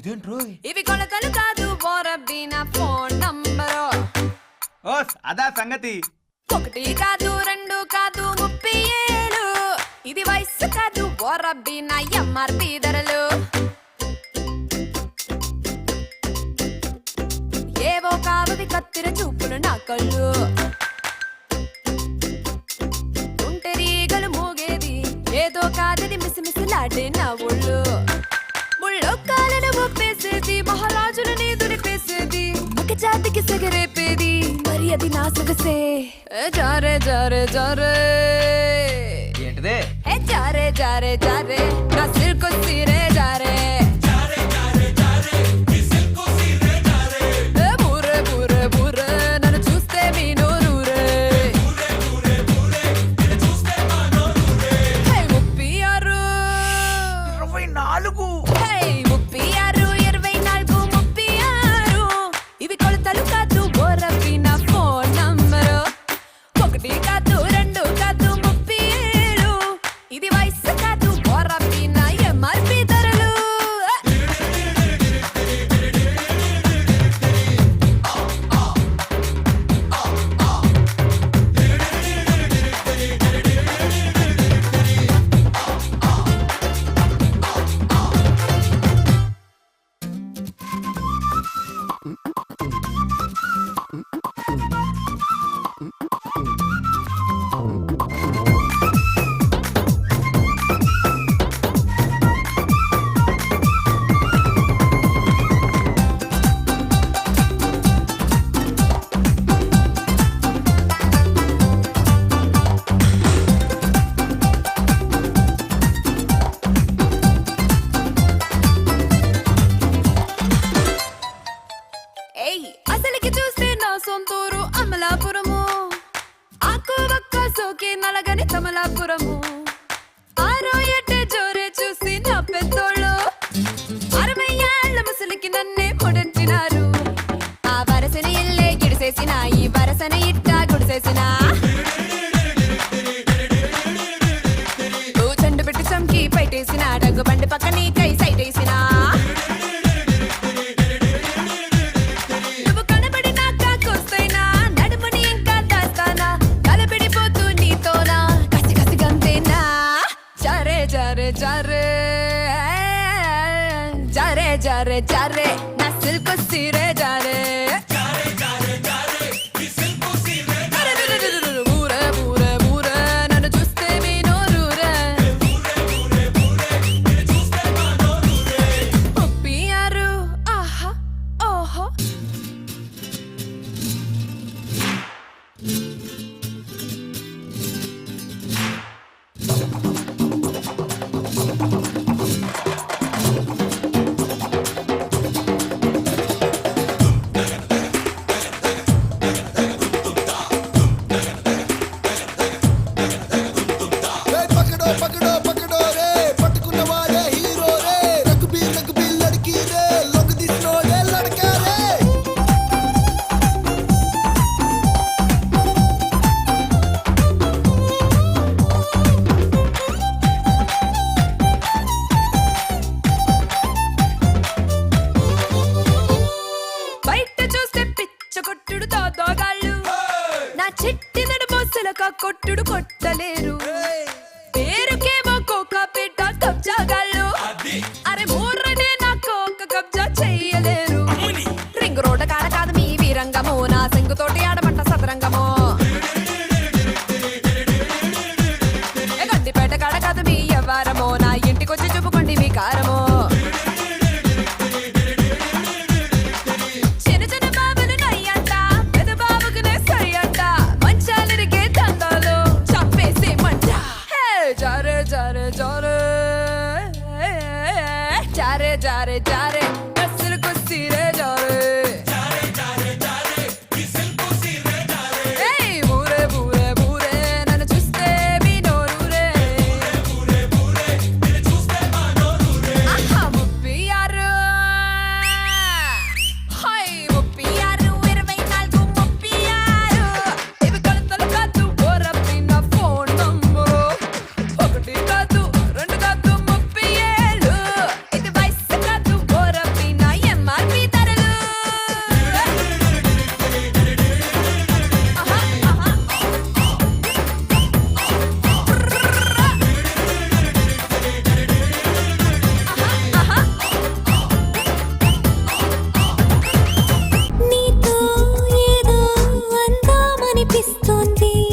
ఇదేంట్రో ఇవి కొలతలు కాదు బోరబ్బి నా ఫోన్ నంబరు. ఓస్ అదా సంగతి. 1 కాదు 2 కాదు 37. ఇది వయసు కాదు బోరబ్బి నా ఎంఆర్పి ధరలు. ఏవో కావవి కత్తిర చూపులు నా కళ్ళు. ఒంటరిగలు మూగేది ఏదో కాదది మిసిమిసిలాడే నా ఒళ్ళు. ముళ్ళొక్కాలను ఒప్పేసేది మహారాజులని దులిపేసేది. ఒక జాతికి సెగరేపేది మరి అది నా సొగసే. జారే జారే జారే ఏంటిదే జారే జారే జారే నా సిల్కొచ్చిరే జారే. బూరే బూరే బూరే నన్ను చూస్తే మీ నూరూరే. 36 24. 36 24 36. ఇవి కొలతలు కాదు బోరబ్బి నా ఫోన్ నంబరు. 1 కాదు 2 కాదు 37. ఇది వయసు కాదు బోరబ్బి నా ఎంఆర్పి ధరలు. అసలుకి చూస్తే నా సొంతూరు అమలాపురము. ఆకు ఒక్క సోకి నలగని కమలాపురము. 6 ఏట జోరే చూసి నా పెద్దోళ్ళు 60 ఏళ్ల ముసలికి నన్నే పొడంచినారు. ఆ వరసని ఇల్లే గిడిసేసిన ఈ వరసని ఇట్టా గుడిసేసిన. చెండు పెట్టి చంకి పైటేసిన డగ్గు బండి పక్కని కై సైటేసిన. జారే జారే జారే జారే నా సిల్కొచ్చిరే జారే. బూరే బూరే బూరే నన్ను చూస్తే మీ నోరూరే. 36 ఆహా ఓహో. కొట్టుడు దాదాగాళ్ళు నా చిట్టి నడుమోసలక కొట్టుడు కొట్టలేరు. పేరుకేమో కోకాపేట కబ్జాగాళ్ళు. అరే మూర్రనే నాకు ఒక కబ్జా చెయ్యలేరు. రింగ్ రోడ్డు కాడ కాదు మీ వీరంగము. నా సింగుతోటి ఆడమంట సదరంగము. గండిపేట కాడ కాదు మీ వ్యవహారము. నా ఇంటికొచ్చి చూపుకోండి మీ కారము. మంచాలిరిగే దందాలు చంపేసి మంట దిల్